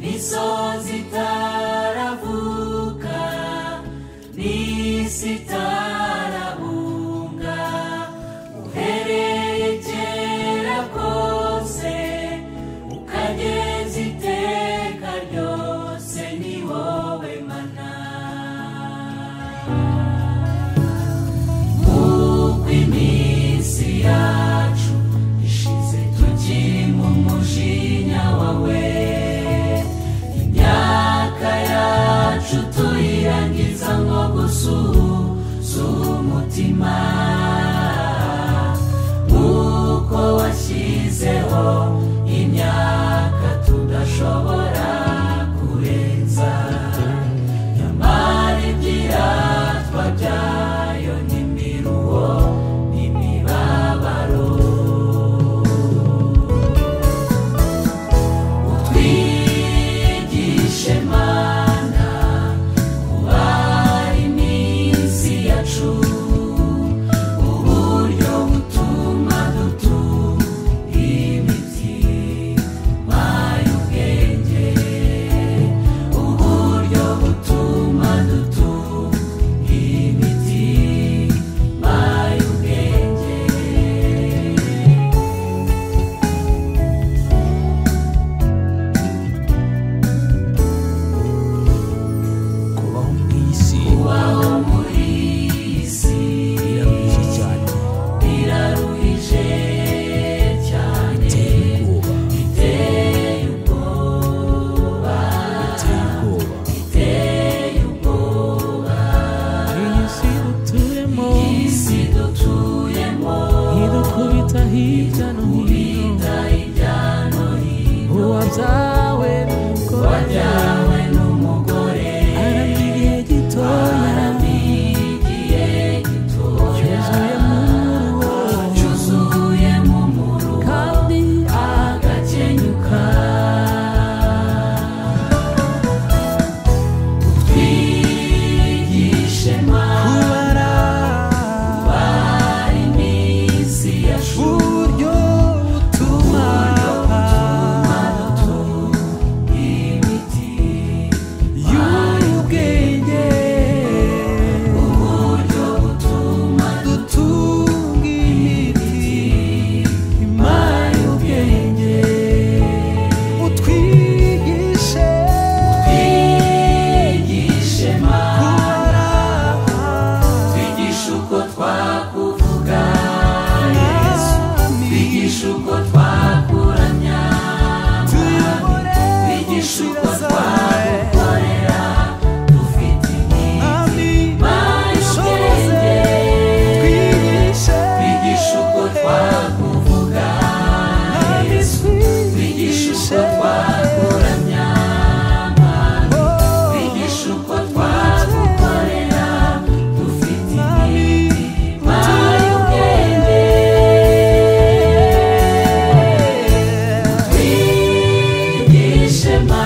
imisozi itaravuka n'isi itarabunga, uhereye kera kose ukageza iteka ryose, ni wowe mana. Uko iminsi yacu ishize tukiri mu mujinya wawe, imyaka yacu tuyirangiza nko gusuhuza umutima. Uko washyizeho imyaka tudashobora kurenza, nyamara ibyiratwa byayo n'imiruho n'imibabaro. Utwigishe Mana kubara iminsi yacu, uburyo butuma dutunga imitima y'ubwenge, uburyo butuma dutunga imitima y'ubwenge. kubaho mu isi Kubaho muri iyi si biraruhije cyane, biraruhije cyane, biteye ubwoba, biteye ubwoba. iyi si dutuyemo Iyi si dutuyemo idukubita hirya no hino, ubita hirya no hino, uwabyawe n'umugore wajyawe n'umugore aramye igihe gitoya, igihe gitoya, cyuzuye mu rugo cyuzuye mu muruho kandi agakenyuka. Utwigishe Mana kubara iminsi yacu, uburyo butuma dutunga imitima y'ubwenge, uburyo butuma dutunga imitima y'ubwenge. Utwigishe twigishe Mana, kubara, twigishe uko twakuvuga Yesu, twigishe uko twakuramya, twigishe uko twagukorera dufite imitima y'ubwenge, twigishe uko twakuvuga Yesu, twigishe uko twakuramya, twigishe uko twagukorera dufite imitima y'ubwenge. Twigishe Mana